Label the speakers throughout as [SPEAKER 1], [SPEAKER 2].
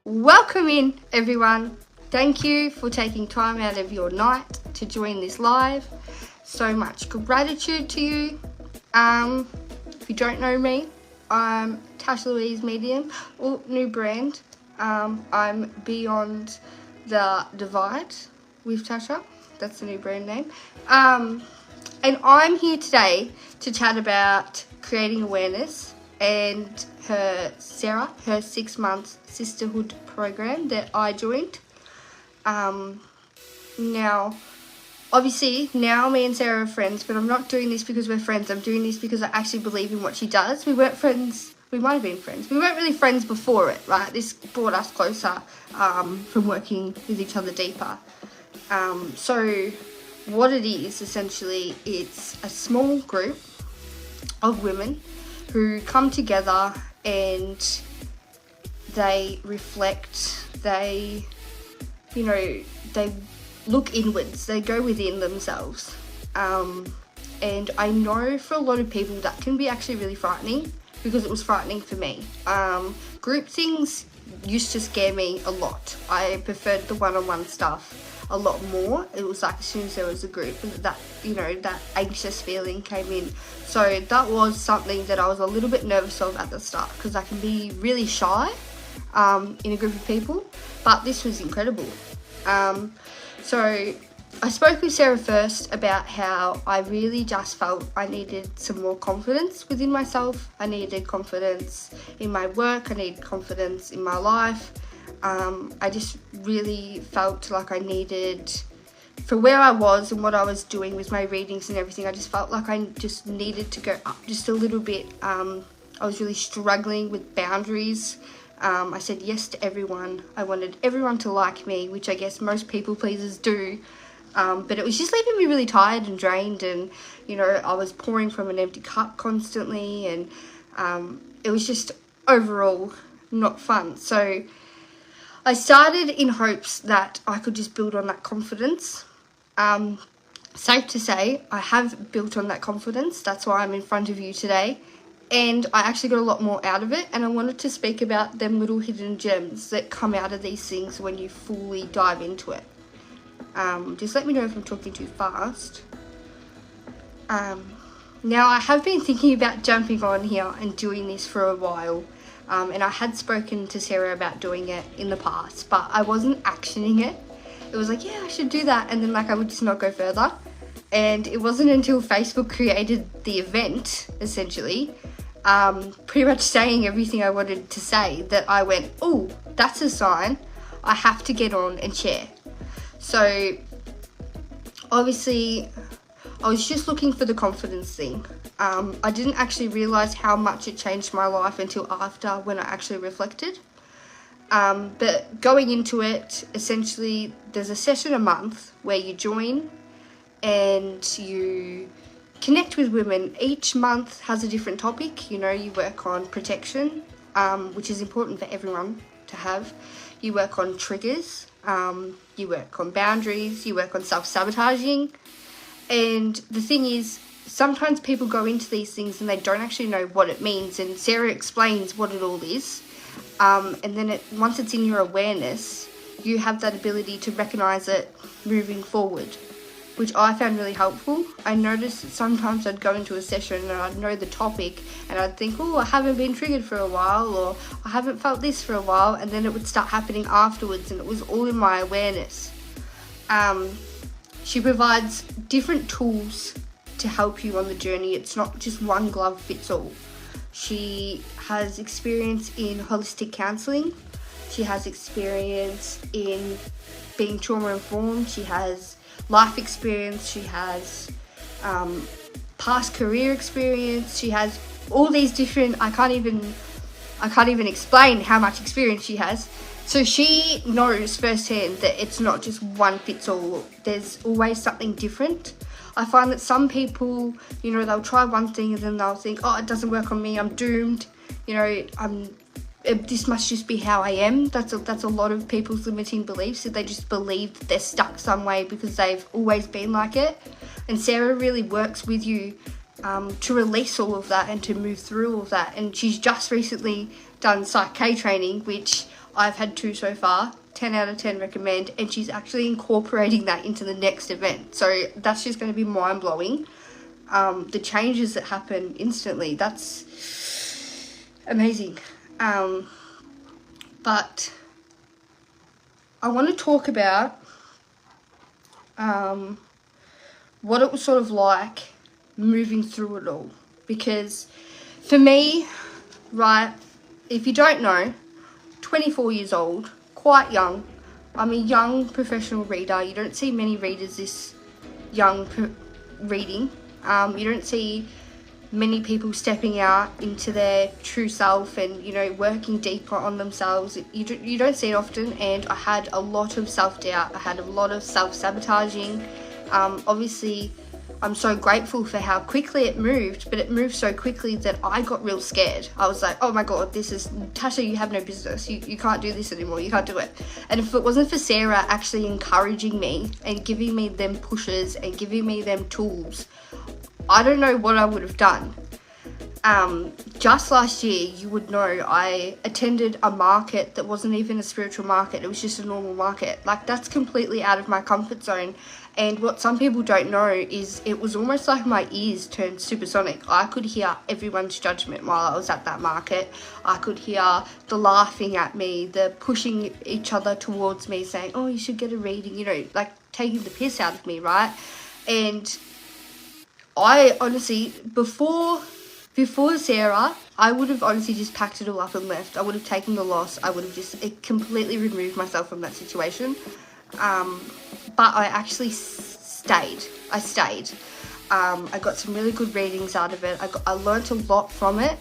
[SPEAKER 1] Welcome in, everyone. Thank you for taking time out of your night to join this live. So much gratitude to you. If you don't know me, I'm Tasha Louise Medium, new brand. I'm Beyond the Divide with Tasha. That's the new brand name. And I'm here today to chat about creating awareness and her 6-month Sisterhood program that I joined. Now, obviously, now me and Sarah are friends, but I'm not doing this because we're friends. I'm doing this because I actually believe in what she does. We weren't friends. We might have been friends. We weren't really friends before it, right? This brought us closer from working with each other deeper. So what it is, essentially, it's a small group of women who come together and they reflect, they look inwards, they go within themselves. And I know for a lot of people that can be actually really frightening, because it was frightening for me. Group things used to scare me a lot. I preferred the one-on-one stuff a lot more. It was like as soon as there was a group, that anxious feeling came in. So that was something that I was a little bit nervous of at the start, because I can be really shy in a group of people, but this was incredible. So I spoke with Sarah first about how I really just felt I needed some more confidence within myself. I needed confidence in my work. I needed confidence in my life. I just really felt like I needed, for where I was and what I was doing with my readings and everything, I just felt like I just needed to go up just a little bit. I was really struggling with boundaries. I said yes to everyone. I wanted everyone to like me, which I guess most people pleasers do. But it was just leaving me really tired and drained, and I was pouring from an empty cup constantly, and it was just overall not fun. So I started in hopes that I could just build on that confidence. Safe to say, I have built on that confidence. That's why I'm in front of you today. And I actually got a lot more out of it, and I wanted to speak about them little hidden gems that come out of these things when you fully dive into it. Just let me know if I'm talking too fast. Now, I have been thinking about jumping on here and doing this for a while, and I had spoken to Sarah about doing it in the past, but I wasn't actioning it. It was like, yeah, I should do that, and then I would just not go further. And it wasn't until Facebook created the event, essentially, pretty much saying everything I wanted to say, that I went, oh, that's a sign. I have to get on and share. So obviously I was just looking for the confidence thing. I didn't actually realise how much it changed my life until after, when I actually reflected. But going into it, essentially there's a session a month where you join and you connect with women. Each month has a different topic. You work on protection, which is important for everyone to have. You work on triggers, you work on boundaries, you work on self-sabotaging. And the thing is, sometimes people go into these things and they don't actually know what it means, and Sarah explains what it all is. And then once it's in your awareness, you have that ability to recognise it moving forward, which I found really helpful. I noticed that sometimes I'd go into a session and I'd know the topic and I'd think, oh, I haven't been triggered for a while, or I haven't felt this for a while, and then it would start happening afterwards, and it was all in my awareness. She provides different tools to help you on the journey. It's not just one glove fits all. She has experience in holistic counselling. She has experience in being trauma informed. She has life experience. She has past career experience. She has all these different, I can't even explain how much experience she has. So she knows firsthand that it's not just one fits all. There's always something different. I find that some people, they'll try one thing and then they'll think, oh, it doesn't work on me, I'm doomed. This must just be how I am. That's a lot of people's limiting beliefs, that they just believe that they're stuck some way because they've always been like it. And Sarah really works with you to release all of that and to move through all of that. And she's just recently done Psych K training, which I've had 2 so far. 10 out of 10 recommend, and she's actually incorporating that into the next event. So that's just going to be mind-blowing. The changes that happen instantly, that's amazing. But I want to talk about what it was sort of like moving through it all. Because for me, right, if you don't know, 24 years old, quite young. I'm a young professional reader. You don't see many readers this young reading. You don't see many people stepping out into their true self and, you know, working deeper on themselves. You don't see it often, and I had a lot of self-doubt. I had a lot of self-sabotaging. Obviously, I'm so grateful for how quickly it moved, but it moved so quickly that I got real scared. I was like, oh my God, this is, Tasha, you have no business. You can't do this anymore. You can't do it. And if it wasn't for Sarah actually encouraging me and giving me them pushes and giving me them tools, I don't know what I would have done. Just last year, you would know, I attended a market that wasn't even a spiritual market. It was just a normal market. Like, that's completely out of my comfort zone. And what some people don't know is it was almost like my ears turned supersonic. I could hear everyone's judgment while I was at that market. I could hear the laughing at me, the pushing each other towards me, saying, oh, you should get a reading, you know, like taking the piss out of me, right? And I honestly, before Sarah, I would have honestly just packed it all up and left. I would have taken the loss. I would have just completely removed myself from that situation. But I actually stayed. I stayed. I got some really good readings out of it. I learnt a lot from it.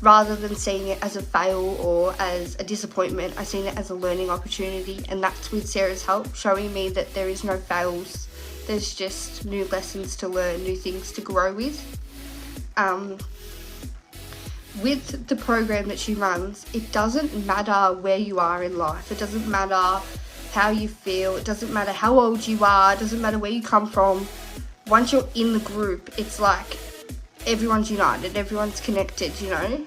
[SPEAKER 1] Rather than seeing it as a fail or as a disappointment, I seen it as a learning opportunity. And that's with Sarah's help, showing me that there is no fails. There's just new lessons to learn, new things to grow with. With the program that she runs, it doesn't matter where you are in life. It doesn't matter how you feel. It doesn't matter how old you are. It doesn't matter where you come from. Once you're in the group, it's like everyone's united. Everyone's connected, you know.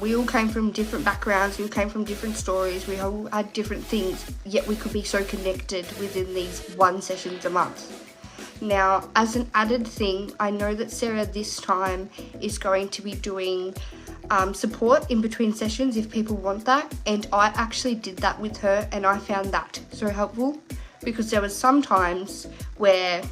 [SPEAKER 1] We all came from different backgrounds. We all came from different stories. We all had different things, yet we could be so connected within these 1 sessions a month. Now, as an added thing, I know that Sarah this time is going to be doing support in between sessions if people want that, and I actually did that with her, and I found that so helpful, because there was some times where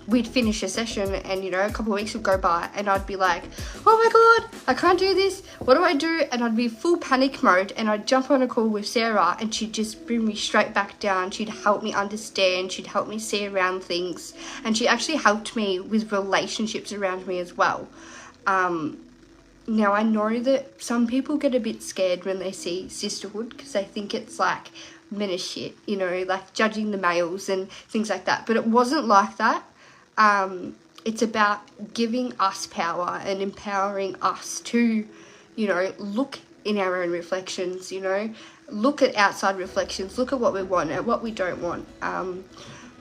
[SPEAKER 1] we'd finish a session and, you know, a couple of weeks would go by and I'd be like, oh my God, I can't do this, what do I do? And I'd be full panic mode, and I'd jump on a call with Sarah and she'd just bring me straight back down. She'd help me understand, she'd help me see around things, and she actually helped me with relationships around me as well. Now, I know that some people get a bit scared when they see Sisterhood because they think it's like men shit, you know, like judging the males and things like that. But it wasn't like that. It's about giving us power and empowering us to, you know, look in our own reflections, you know, look at outside reflections, look at what we want and what we don't want.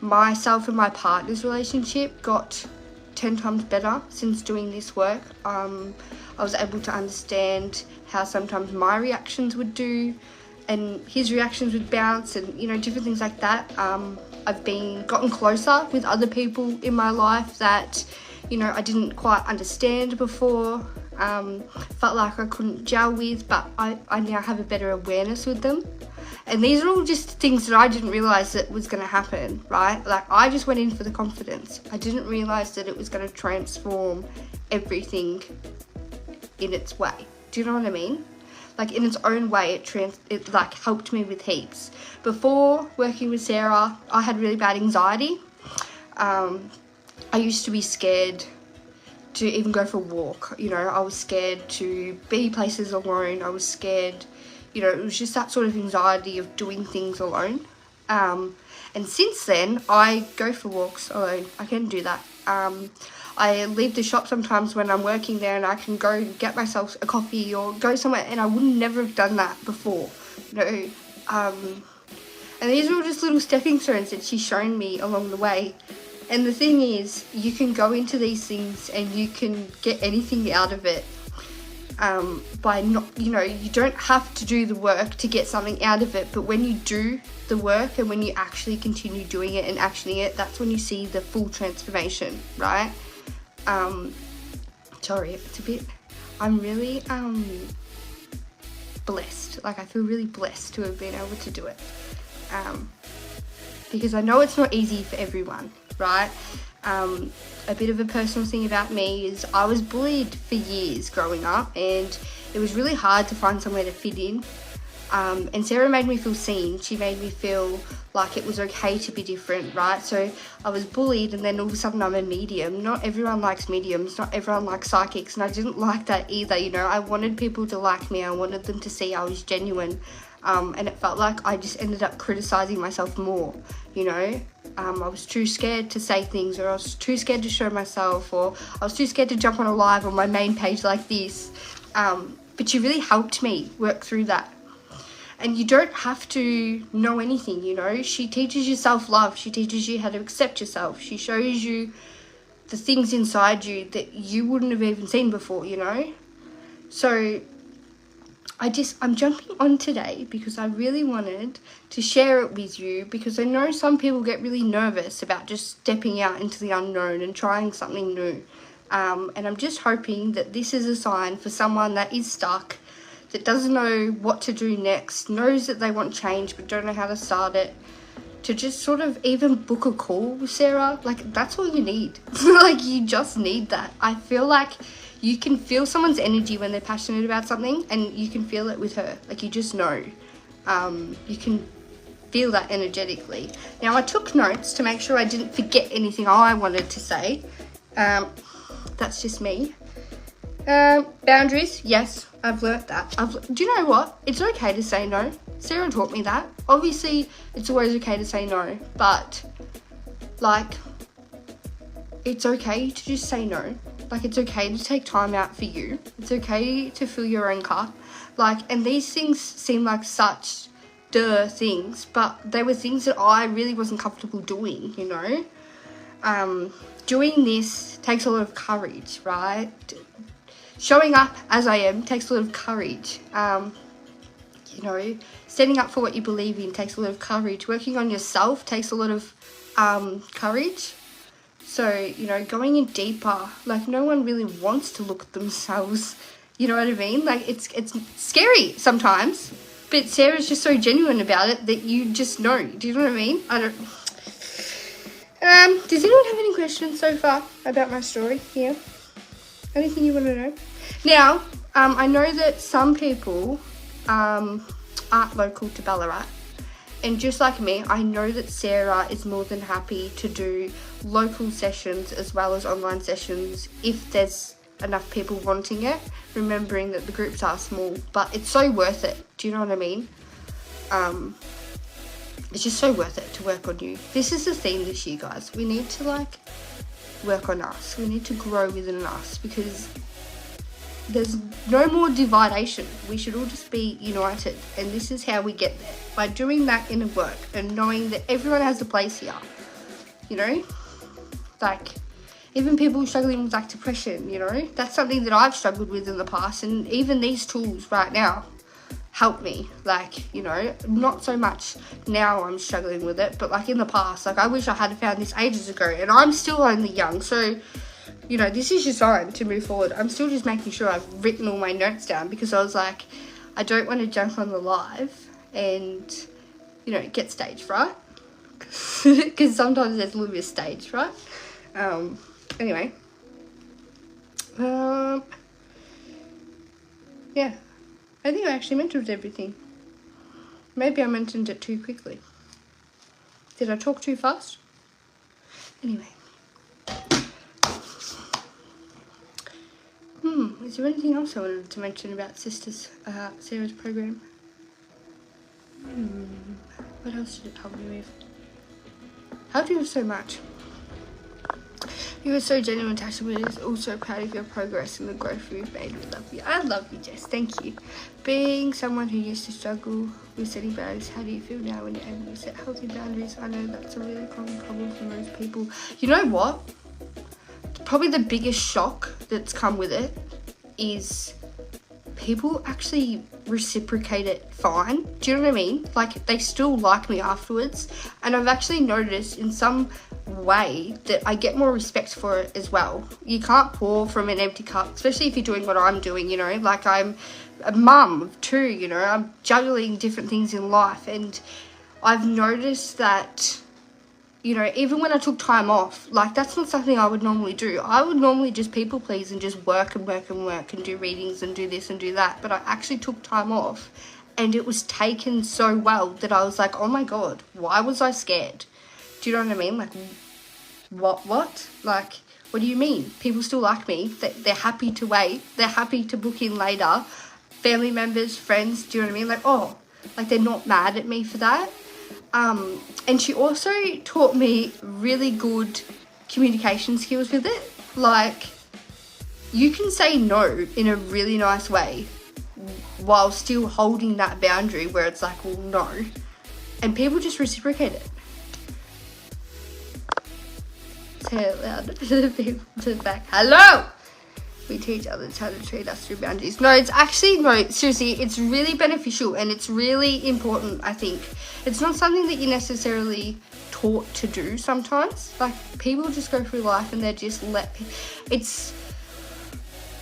[SPEAKER 1] Myself and my partner's relationship got 10 times better since doing this work. I was able to understand how sometimes my reactions would do and his reactions would bounce, and, you know, different things like that. I've gotten closer with other people in my life that, you know, I didn't quite understand before, felt like I couldn't gel with, but I now have a better awareness with them. And these are all just things that I didn't realise that was going to happen, right? Like, I just went in for the confidence. I didn't realise that it was going to transform everything in its way. Do you know what I mean? Like, in its own way, it like helped me with heaps. Before working with Sarah, I had really bad anxiety. I used to be scared to even go for a walk. You know, I was scared to be places alone. I was scared, you know, it was just that sort of anxiety of doing things alone. And since then, I go for walks alone. I can do that. I leave the shop sometimes when I'm working there, and I can go get myself a coffee or go somewhere, and I would never have done that before, you know. And these are all just little stepping stones that she's shown me along the way. And the thing is, you can go into these things and you can get anything out of it. by not, you know, you don't have to do the work to get something out of it, but when you do the work and when you actually continue doing it and actioning it, that's when you see the full transformation, right? Sorry, it's a bit, I'm really blessed. Like, I feel really blessed to have been able to do it, because I know it's not easy for everyone, right? A bit of a personal thing about me is I was bullied for years growing up, and it was really hard to find somewhere to fit in. And Sarah made me feel seen. She made me feel like it was okay to be different, right? So I was bullied, and then all of a sudden I'm a medium. Not everyone likes mediums, not everyone likes psychics, and I didn't like that either, you know. I wanted people to like me, I wanted them to see I was genuine, and it felt like I just ended up criticizing myself more, you know. I was too scared to say things, or I was too scared to show myself, or I was too scared to jump on a live on my main page like this. But she really helped me work through that. And you don't have to know anything, you know. She teaches you self-love. She teaches you how to accept yourself. She shows you the things inside you that you wouldn't have even seen before, you know. So I'm jumping on today because I really wanted to share it with you, because I know some people get really nervous about just stepping out into the unknown and trying something new. And I'm just hoping that this is a sign for someone that is stuck, that doesn't know what to do next, knows that they want change but don't know how to start it, to just sort of even book a call with Sarah. Like, that's all you need. Like, you just need that. I feel like you can feel someone's energy when they're passionate about something, and you can feel it with her. Like, you just know. You can feel that energetically. Now, I took notes to make sure I didn't forget anything I wanted to say. That's just me. Boundaries, yes, I've learnt that. Do you know what? It's okay to say no. Sarah taught me that. Obviously, it's always okay to say no, but, like, it's okay to just say no. Like, it's okay to take time out for you. It's okay to fill your own cup. Like, and these things seem like such things, but they were things that I really wasn't comfortable doing, you know. Doing this takes a lot of courage, right? Showing up as I am takes a lot of courage. You know, standing up for what you believe in takes a lot of courage. Working on yourself takes a lot of courage. So, you know, going in deeper, like, no one really wants to look at themselves, you know what I mean? Like, it's scary sometimes, but Sarah's just so genuine about it that you just know. Do you know what I mean? Does anyone have any questions so far about my story here? Anything you want to know? Now, I know that some people aren't local to Ballarat. And just like me, I know that Sarah is more than happy to do local sessions as well as online sessions if there's enough people wanting it, remembering that the groups are small. But it's so worth it. Do you know what I mean? It's just so worth it to work on you. This is the theme this year, guys. We need to, like, work on us. We need to grow within us, because there's no more dividation. We should all just be united, and this is how we get there, by doing that inner work and knowing that everyone has a place here, you know. Like, even people struggling with, like, depression, you know, that's something that I've struggled with in the past, and even these tools right now help me. Like, you know, not so much now I'm struggling with it, but, like, in the past, like, I wish I had found this ages ago, and I'm still only young, so, you know, this is your sign to move forward. I'm still just making sure I've written all my notes down, because I was like, I don't want to jump on the live and, you know, get stage fright, because sometimes there's a little bit of stage fright. Anyway, yeah, I think I actually mentioned everything. Maybe I mentioned it too quickly. Did I talk too fast? Anyway. Is there anything else I wanted to mention about Sarah's program? What else did it help me with? Helped you with so much. You were so genuine, Tasha. We're also proud of your progress and the growth you've made. We love you. I love you, Jess. Thank you. Being someone who used to struggle with setting boundaries, how do you feel now when you're able to set healthy boundaries? I know that's a really common problem for most people. You know what? Probably the biggest shock that's come with it is people actually reciprocate it fine. Do you know what I mean? Like, they still like me afterwards. And I've actually noticed in some way that I get more respect for it as well. You can't pour from an empty cup, especially if you're doing what I'm doing, you know. Like, I'm a mum of 2, you know. I'm juggling different things in life. And I've noticed that, you know, even when I took time off, like, that's not something I would normally do. I would normally just people please and just work and work and work and do readings and do this and do that. But I actually took time off, and it was taken so well that I was like, oh my God, why was I scared? Do you know what I mean? Like, what? Like, what do you mean? People still like me. They're happy to wait. They're happy to book in later. Family members, friends, do you know what I mean? Like, oh, like, they're not mad at me for that. And she also taught me really good communication skills with it. Like, you can say no in a really nice way while still holding that boundary where it's like, well, no. And people just reciprocate it. Say it loud to the people to the back. Hello! We teach others how to treat us through boundaries. No, it's actually, no, seriously, it's really beneficial and it's really important, I think. It's not something that you're necessarily taught to do sometimes. Like, people just go through life and they're just it's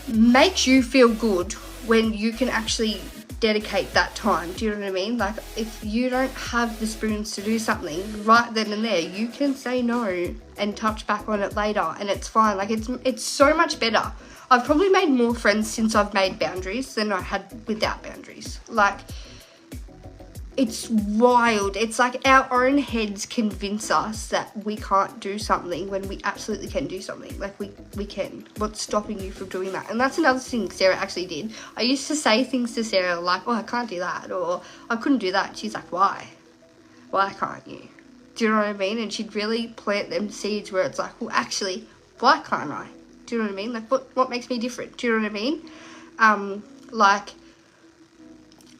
[SPEAKER 1] makes you feel good when you can actually dedicate that time. Do you know what I mean? Like, if you don't have the spoons to do something right then and there, you can say no and touch back on it later, and it's fine. Like, it's so much better. I've probably made more friends since I've made boundaries than I had without boundaries. Like, it's wild. It's like our own heads convince us that we can't do something when we absolutely can do something. Like, we can. What's stopping you from doing that? And that's another thing Sarah actually did. I used to say things to Sarah like, oh, I can't do that, or I couldn't do that. She's like, why? Why can't you? Do you know what I mean? And she'd really plant them seeds where it's like, well, actually, why can't I? Do you know what I mean? Like, what makes me different? Do you know what I mean? Like,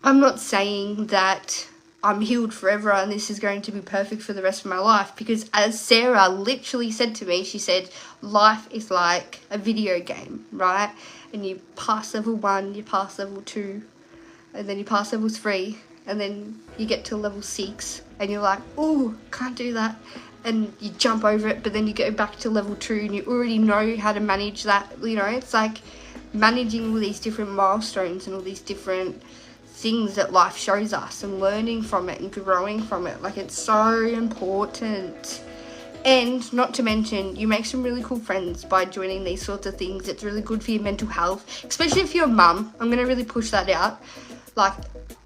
[SPEAKER 1] I'm not saying that I'm healed forever and this is going to be perfect for the rest of my life, because as Sarah literally said to me, she said, life is like a video game, right? And you pass level 1, you pass level 2, and then you pass level 3, and then you get to level 6, and you're like, oh, can't do that. And you jump over it, but then you go back to level 2 and you already know how to manage that. You know, it's like managing all these different milestones and all these different things that life shows us, and learning from it and growing from it. Like, it's so important. And not to mention, you make some really cool friends by joining these sorts of things. It's really good for your mental health, especially if you're a mum. I'm going to really push that out. Like,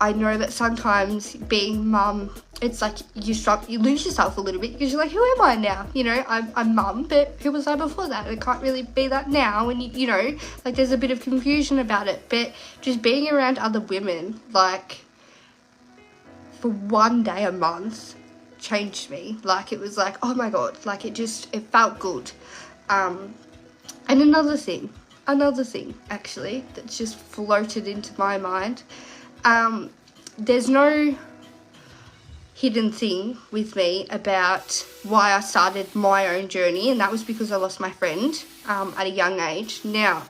[SPEAKER 1] I know that sometimes being mum, it's like you lose yourself a little bit, because you're like, who am I now? You know, I'm mum, but who was I before that? It can't really be that now. And, you know, like, there's a bit of confusion about it. But just being around other women, like, for one day a month changed me. Like, it was like, oh my God, like, it felt good. And another thing actually that's just floated into my mind, there's no hidden thing with me about why I started my own journey, and that was because I lost my friend at a young age. Now,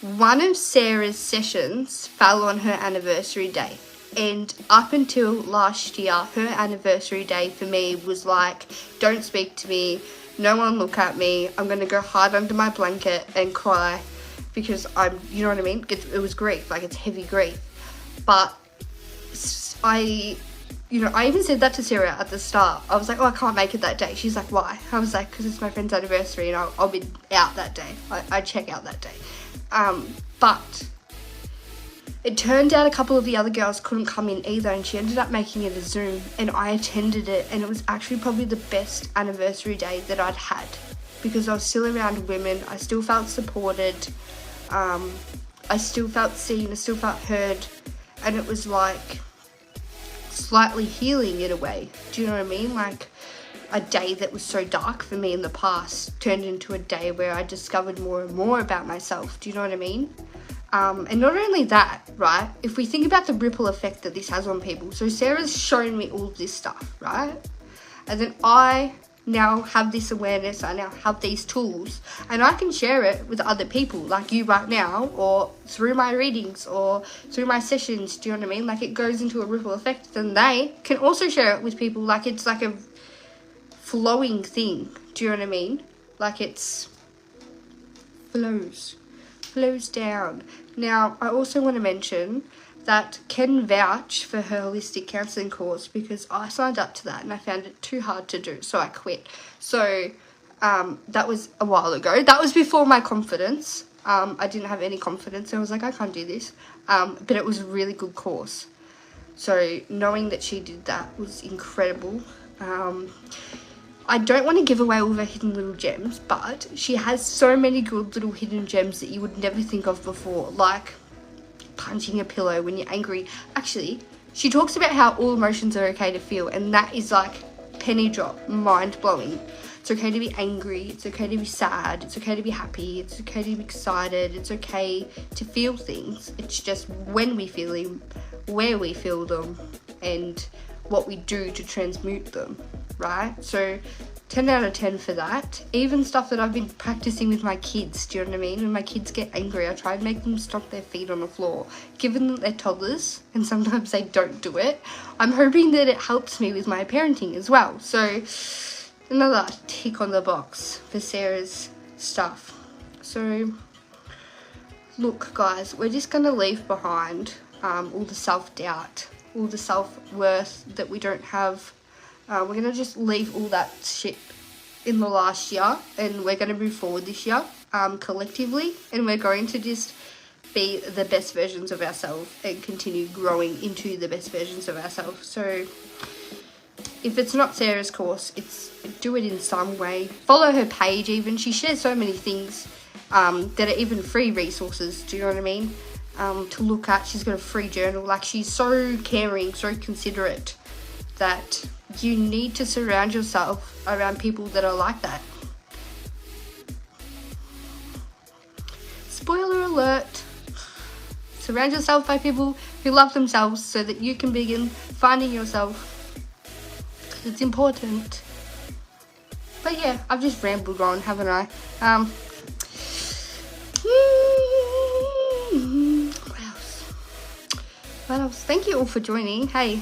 [SPEAKER 1] one of Sarah's sessions fell on her anniversary day, and up until last year, her anniversary day for me was like, don't speak to me, no one look at me, I'm going to go hide under my blanket and cry, because you know what I mean? It was grief, like, it's heavy grief. But I even said that to Sarah at the start. I was like, oh, I can't make it that day. She's like, why? I was like, because it's my friend's anniversary and I'll be out that day. I check out that day. But it turned out a couple of the other girls couldn't come in either, and she ended up making it a Zoom, and I attended it, and it was actually probably the best anniversary day that I'd had, because I was still around women. I still felt supported. I still felt seen. I still felt heard. And it was like slightly healing in a way. Do you know what I mean? Like, a day that was so dark for me in the past turned into a day where I discovered more and more about myself. Do you know what I mean? And not only that, right? If we think about the ripple effect that this has on people. So Sarah's shown me all of this stuff, right? And then I now have this awareness, I now have these tools, and I can share it with other people like you right now, or through my readings or through my sessions. Do you know what I mean? Like, it goes into a ripple effect, and they can also share it with people. Like, it's like a flowing thing. Do you know what I mean? Like, it's flows down. Now, I also want to mention that Ken vouch for her holistic counselling course, because I signed up to that and I found it too hard to do, so I quit. So that was a while ago. That was before my confidence. I didn't have any confidence. I was like, I can't do this. But it was a really good course. So knowing that she did that was incredible. I don't want to give away all of her hidden little gems, but she has so many good little hidden gems that you would never think of before, like punching a pillow when you're angry. Actually, she talks about how all emotions are okay to feel, and that is like penny drop, mind blowing. It's okay to be angry, it's okay to be sad, it's okay to be happy, it's okay to be excited, it's okay to feel things. It's just when we feel them, where we feel them, and what we do to transmute them, right? So 10 out of 10 for that. Even stuff that I've been practicing with my kids, do you know what I mean? When my kids get angry, I try and make them stomp their feet on the floor, given that they're toddlers and sometimes they don't do it. I'm hoping that it helps me with my parenting as well. So another tick on the box for Sarah's stuff. So look, guys, we're just going to leave behind all the self-doubt, all the self-worth that we don't have. We're going to just leave all that shit in the last year, and we're going to move forward this year collectively, and we're going to just be the best versions of ourselves and continue growing into the best versions of ourselves. So if it's not Sarah's course, do it in some way. Follow her page even. She shares so many things that are even free resources, do you know what I mean? To look at. She's got a free journal. Like, she's so caring, so considerate, that you need to surround yourself around people that are like that. Spoiler alert. Surround yourself by people who love themselves so that you can begin finding yourself. It's important. But yeah, I've just rambled on, haven't I? What else? Thank you all for joining. Hey,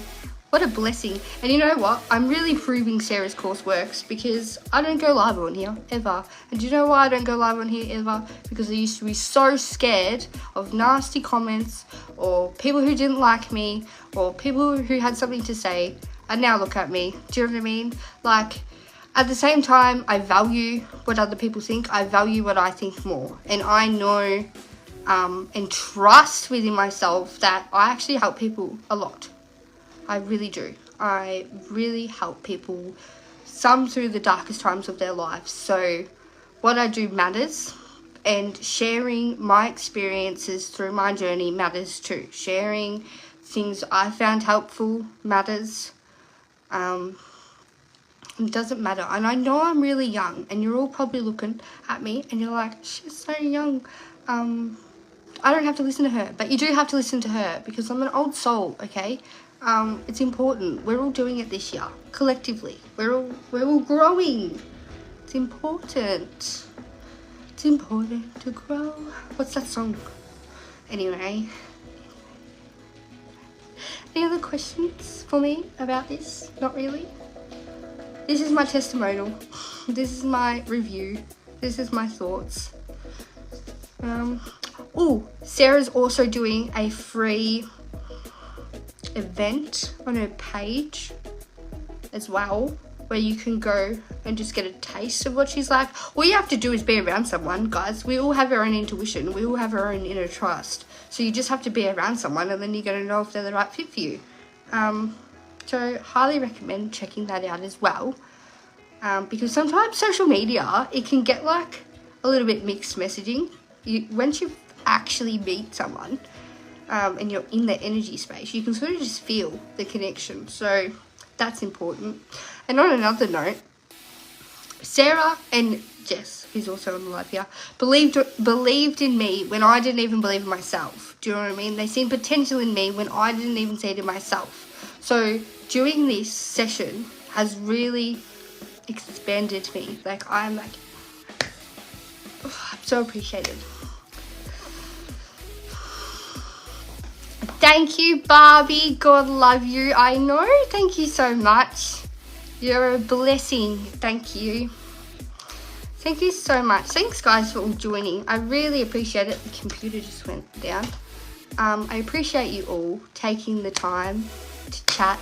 [SPEAKER 1] what a blessing. And you know what? I'm really proving Sarah's course works, because I don't go live on here, ever. And do you know why I don't go live on here, ever? Because I used to be so scared of nasty comments, or people who didn't like me, or people who had something to say. And now look at me. Do you know what I mean? Like, at the same time, I value what other people think. I value what I think more. And I know and trust within myself that I actually help people a lot. I really do. I really help people, some through the darkest times of their lives. So what I do matters, and sharing my experiences through my journey matters too. Sharing things I found helpful matters. It doesn't matter. And I know I'm really young, and you're all probably looking at me and you're like, she's so young. I don't have to listen to her, but you do have to listen to her, because I'm an old soul, okay? It's important. We're all doing it this year, collectively. We're all growing. It's important. It's important to grow. What's that song? Anyway. Any other questions for me about this? Not really. This is my testimonial. This is my review. This is my thoughts. Sarah's also doing a free event on her page as well, where you can go and just get a taste of what she's like. All you have to do is be around someone, guys. We all have our own intuition. We all have our own inner trust. So you just have to be around someone, and then you're going to know if they're the right fit for you. So highly recommend checking that out as well. Because sometimes social media, it can get like a little bit mixed messaging. Once you actually meet someone and you're in their energy space, you can sort of just feel the connection. So that's important. And on another note, Sarah and Jess, who's also on the live here, believed in me when I didn't even believe in myself. Do you know what I mean? They seen potential in me when I didn't even see it in myself. So doing this session has really expanded me. Like, I'm like, oh, I'm so appreciated. Thank you, Barbie. God love you. I know. Thank you so much. You're a blessing. Thank you. Thank you so much. Thanks, guys, for all joining. I really appreciate it. The computer just went down. I appreciate you all taking the time to chat.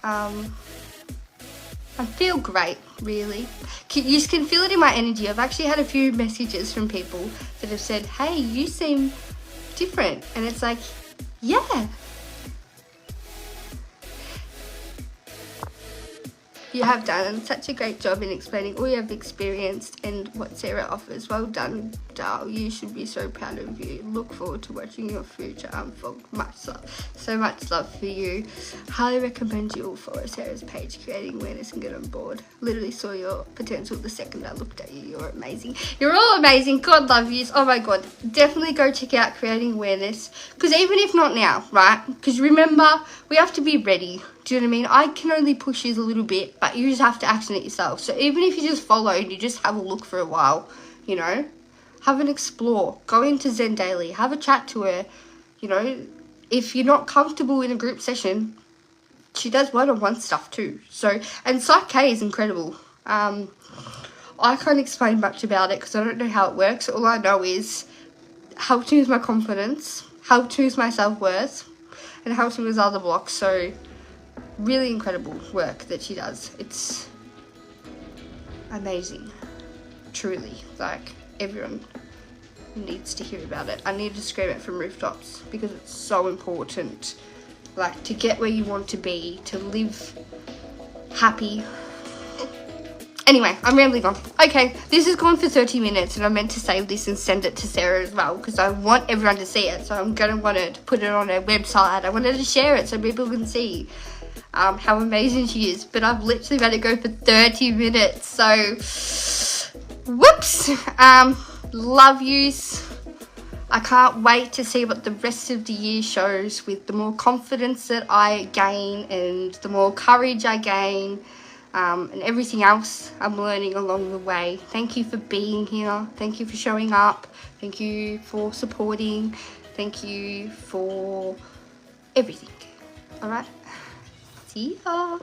[SPEAKER 1] I feel great, really. You can feel it in my energy. I've actually had a few messages from people that have said, hey, you seem different. And it's like, yeah. You have done such a great job in explaining all you have experienced and what Sarah offers. Well done, Dal. You should be so proud of you. Look forward to watching your future unfold. Much love. So much love for you. Highly recommend you all follow Sarah's page, Creating Awareness, and get on board. Literally saw your potential the second I looked at you. You're amazing. You're all amazing. God love you. Oh my God. Definitely go check out Creating Awareness. Because even if not now, right? Because remember, we have to be ready. Do you know what I mean? I can only push you a little bit, but you just have to action it yourself. So even if you just follow and you just have a look for a while, you know, have an explore. Go into Zen Daily. Have a chat to her. You know, if you're not comfortable in a group session, she does one-on-one stuff too. So, and Psych K is incredible. I can't explain much about it because I don't know how it works. All I know is helps me with my confidence, helps me with my self-worth, and helps me with other blocks. So, really incredible work that she does. It's amazing, truly. Like, everyone needs to hear about it. I need to scream it from rooftops because it's so important, like, to get where you want to be, to live happy. Anyway, I'm rambling on. Okay, this has gone for 30 minutes and I meant to save this and send it to Sarah as well because I want everyone to see it. So I'm going to want to put it on her website. I wanted to share it so people can see how amazing she is. But I've literally let it go for 30 minutes. So, whoops. Love yous. I can't wait to see what the rest of the year shows with the more confidence that I gain and the more courage I gain. And everything else I'm learning along the way. Thank you for being here. Thank you for showing up. Thank you for supporting. Thank you for everything. All right. See ya.